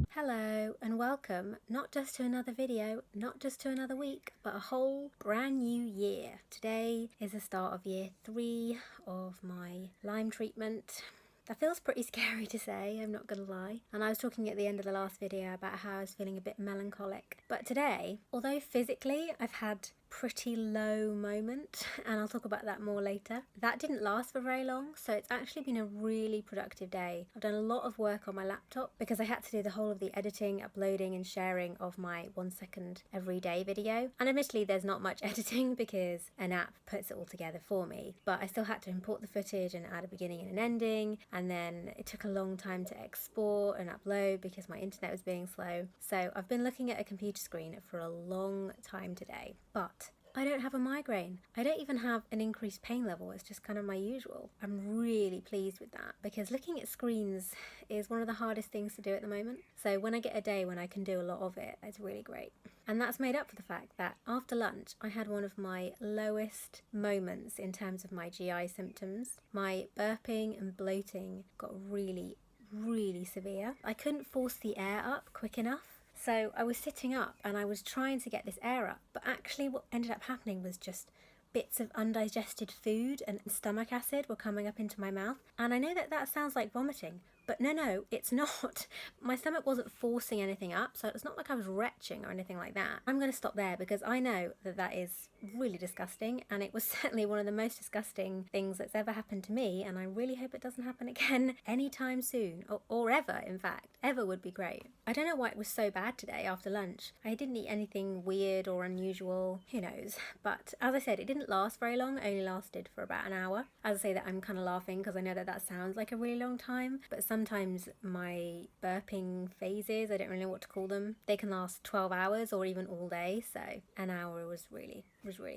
Hello and welcome, not just to another video, not just to another week, but a whole brand new year. Today is the start of year 3 of my Lyme treatment. That feels pretty scary to say, I'm not gonna lie. And I was talking at the end of the last video about how I was feeling a bit melancholic. But today, although physically I've had pretty low moment, and I'll talk about that more later, that didn't last for very long, so it's actually been a really productive day. I've done a lot of work on my laptop because I had to do the whole of the editing, uploading and sharing of my 1 second everyday video, and admittedly there's not much editing because an app puts it all together for me, but I still had to import the footage and add a beginning and an ending, and then it took a long time to export and upload because my internet was being slow. So I've been looking at a computer screen for a long time today, but I don't have a migraine. I don't even have an increased pain level. It's just kind of my usual. I'm really pleased with that because looking at screens is one of the hardest things to do at the moment. So when I get a day when I can do a lot of it, it's really great. And that's made up for the fact that after lunch, I had one of my lowest moments in terms of my GI symptoms. My burping and bloating got really, really severe. I couldn't force the air up quick enough. So I was sitting up and I was trying to get this air up, but actually what ended up happening was just bits of undigested food and stomach acid were coming up into my mouth. And I know that that sounds like vomiting, but no, it's not. My stomach wasn't forcing anything up, so it's not like I was retching or anything like that. I'm going to stop there because I know that that is really disgusting, and it was certainly one of the most disgusting things that's ever happened to me, and I really hope it doesn't happen again anytime soon, or ever, in fact. Ever would be great. I don't know why it was so bad today after lunch. I didn't eat anything weird or unusual, who knows. But as I said, it didn't last very long, it only lasted for about an hour. As I say that, I'm kind of laughing because I know that that sounds like a really long time, but sometimes my burping phases, I don't really know what to call them, they can last 12 hours or even all day, so an hour was really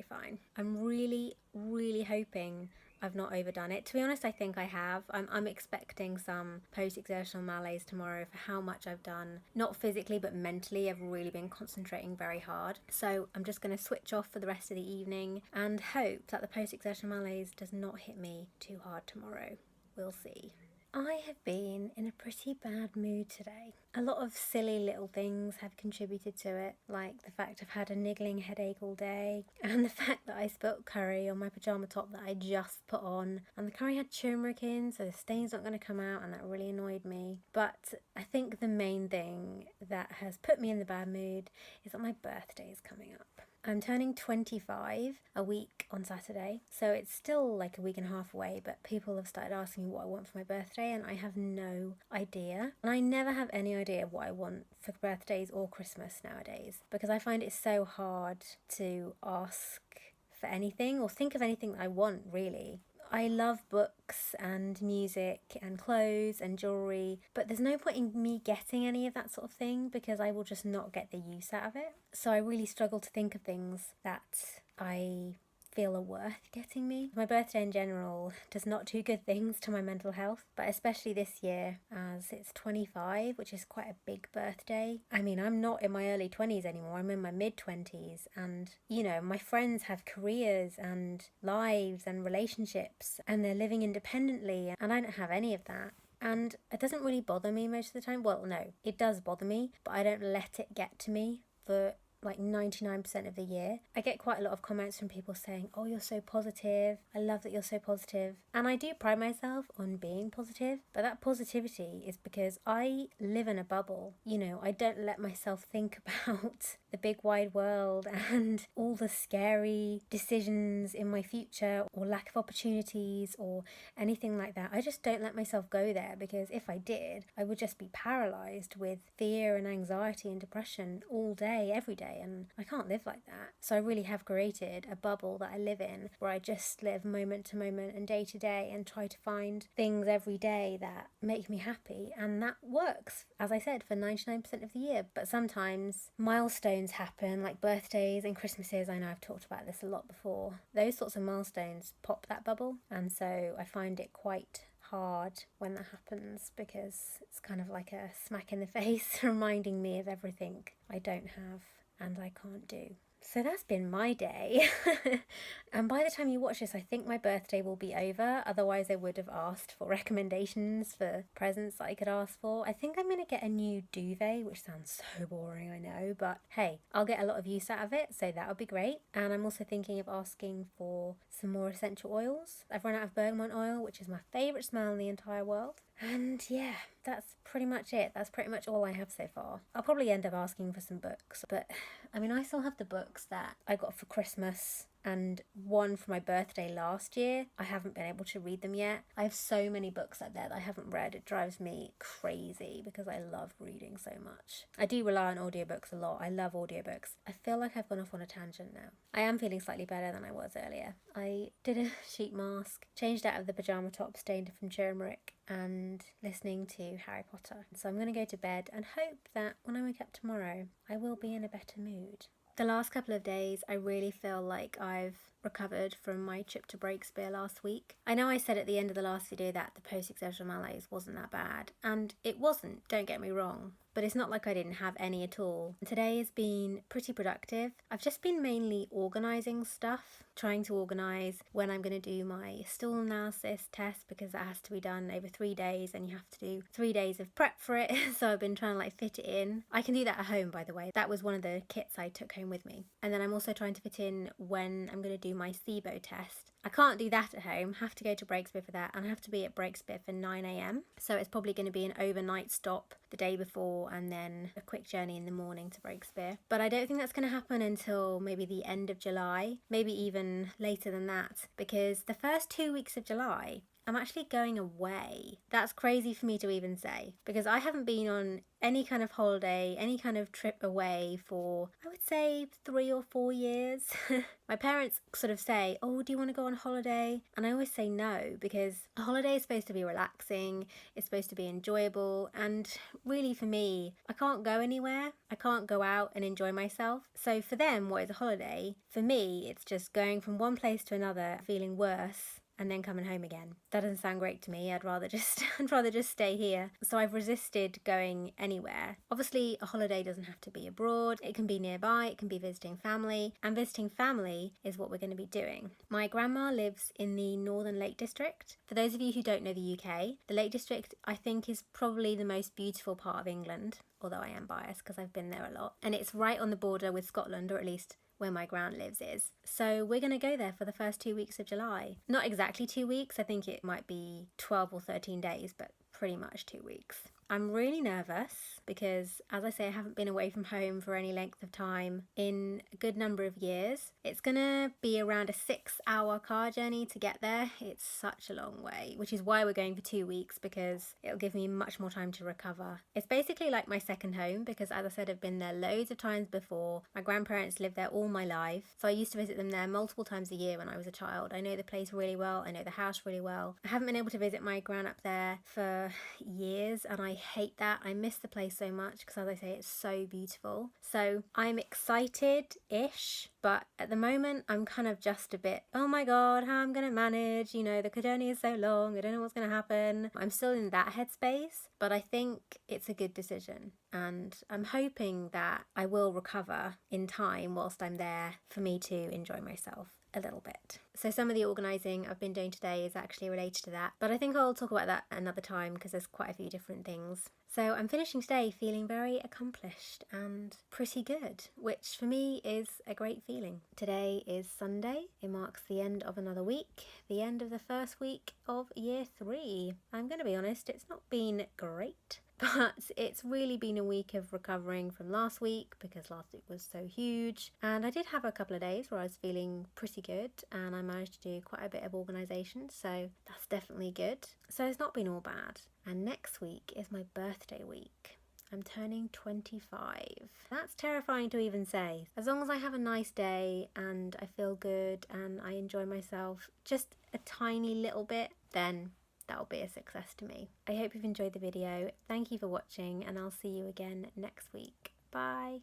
fine. I'm really hoping I've not overdone it. To be honest, I think I have. I'm expecting some post-exertional malaise tomorrow for how much I've done. Not physically, but mentally. I've really been concentrating very hard. So I'm just going to switch off for the rest of the evening and hope that the post-exertional malaise does not hit me too hard tomorrow. We'll see. I have been in a pretty bad mood today. A lot of silly little things have contributed to it, like the fact I've had a niggling headache all day, and the fact that I spilt curry on my pyjama top that I just put on, and the curry had turmeric in, so the stain's not going to come out, and that really annoyed me. But I think the main thing that has put me in the bad mood is that my birthday is coming up. I'm turning 25 a week on Saturday, so it's still like a week and a half away, but people have started asking me what I want for my birthday, and I have no idea. And I never have any idea what I want for birthdays or Christmas nowadays, because I find it so hard to ask for anything or think of anything that I want, really. I love books and music and clothes and jewellery, but there's no point in me getting any of that sort of thing because I will just not get the use out of it. So I really struggle to think of things that I feel are worth getting me. My birthday in general does not do good things to my mental health, but especially this year as it's 25, which is quite a big birthday. I mean, I'm not in my early 20s anymore, I'm in my mid-20s, and you know, my friends have careers and lives and relationships and they're living independently, and I don't have any of that. And it doesn't really bother me most of the time. Well, no, it does bother me, but I don't let it get to me for like 99% of the year. I get quite a lot of comments from people saying, oh, you're so positive, I love that you're so positive. And I do pride myself on being positive, but that positivity is because I live in a bubble. You know, I don't let myself think about the big wide world and all the scary decisions in my future or lack of opportunities or anything like that. I just don't let myself go there, because if I did, I would just be paralyzed with fear and anxiety and depression all day, every day. And I can't live like that. So I really have created a bubble that I live in where I just live moment to moment and day to day and try to find things every day that make me happy. And that works, as I said, for 99% of the year. But sometimes milestones happen, like birthdays and Christmases. I know I've talked about this a lot before. Those sorts of milestones pop that bubble. And so I find it quite hard when that happens, because it's kind of like a smack in the face reminding me of everything I don't have and I can't do. So that's been my day. And by the time you watch this, I think my birthday will be over. Otherwise, I would have asked for recommendations for presents that I could ask for. I think I'm going to get a new duvet, which sounds so boring, I know. But hey, I'll get a lot of use out of it, so that would be great. And I'm also thinking of asking for some more essential oils. I've run out of bergamot oil, which is my favourite smell in the entire world. And yeah, that's pretty much it. That's pretty much all I have so far. I'll probably end up asking for some books, but I mean, I still have the books that I got for Christmas and one for my birthday last year. I haven't been able to read them yet. I have so many books out there that I haven't read. It drives me crazy because I love reading so much. I do rely on audiobooks a lot. I love audiobooks. I feel like I've gone off on a tangent now. I am feeling slightly better than I was earlier. I did a sheet mask, changed out of the pyjama top stained from turmeric, and listening to Harry Potter. So I'm going to go to bed and hope that when I wake up tomorrow, I will be in a better mood. The last couple of days, I really feel like I've recovered from my trip to Breakspear last week. I know I said at the end of the last video that the post-exertional malaise wasn't that bad, and it wasn't, don't get me wrong, but it's not like I didn't have any at all. Today has been pretty productive. I've just been mainly organising stuff, trying to organise when I'm going to do my stool analysis test, because that has to be done over 3 days and you have to do 3 days of prep for it. So I've been trying to fit it in. I can do that at home, by the way. That was one of the kits I took home with me. And then I'm also trying to fit in when I'm going to do my SIBO test. I can't do that at home, have to go to Breakspear for that, and I have to be at Breakspear for 9 a.m. So it's probably going to be an overnight stop the day before and then a quick journey in the morning to Breakspear. But I don't think that's going to happen until maybe the end of July, maybe even later than that, because the first 2 weeks of July, I'm actually going away. That's crazy for me to even say, because I haven't been on any kind of holiday, any kind of trip away for, I would say, 3 or 4 years. My parents sort of say, oh, do you want to go on holiday? And I always say no, because a holiday is supposed to be relaxing, it's supposed to be enjoyable, and really for me, I can't go anywhere. I can't go out and enjoy myself. So for them, what is a holiday? For me, it's just going from one place to another, feeling worse, and then coming home again. That doesn't sound great to me. I'd rather just stay here. So I've resisted going anywhere. Obviously, a holiday doesn't have to be abroad. It can be nearby, it can be visiting family, and visiting family is what we're going to be doing. My grandma lives in the Northern Lake District. For those of you who don't know the UK, the Lake District, I think, is probably the most beautiful part of England, although I am biased because I've been there a lot. And it's right on the border with Scotland, or at least where my gran lives is. So we're going to go there for the first 2 weeks of July. Not exactly 2 weeks, I think it might be 12 or 13 days, but pretty much 2 weeks. I'm really nervous because, as I say, I haven't been away from home for any length of time in a good number of years. It's gonna be around a 6-hour car journey to get there. It's such a long way, which is why we're going for 2 weeks, because it'll give me much more time to recover. It's basically like my second home because, as I said, I've been there loads of times before. My grandparents lived there all my life, so I used to visit them there multiple times a year when I was a child. I know the place really well, I know the house really well. I haven't been able to visit my gran up there for years, and I hate that. I miss the place so much because, as I say, it's so beautiful. So I'm excited-ish, but at the moment I'm kind of just a bit, oh my god, how I'm gonna manage, you know, the journey is so long, I don't know what's gonna happen. I'm still in that headspace, but I think it's a good decision, and I'm hoping that I will recover in time whilst I'm there for me to enjoy myself a little bit. So some of the organising I've been doing today is actually related to that, but I think I'll talk about that another time because there's quite a few different things. So I'm finishing today feeling very accomplished and pretty good, which for me is a great feeling. Today is Sunday. It marks the end of another week, the end of the first week of year 3. I'm going to be honest, it's not been great, but it's really been a week of recovering from last week because last week was so huge, and I did have a couple of days where I was feeling pretty good and I managed to do quite a bit of organisation, so that's definitely good. So it's not been all bad. And next week is my birthday week. I'm turning 25. That's terrifying to even say. As long as I have a nice day and I feel good and I enjoy myself just a tiny little bit, then that'll be a success to me. I hope you've enjoyed the video. Thank you for watching, and I'll see you again next week. Bye.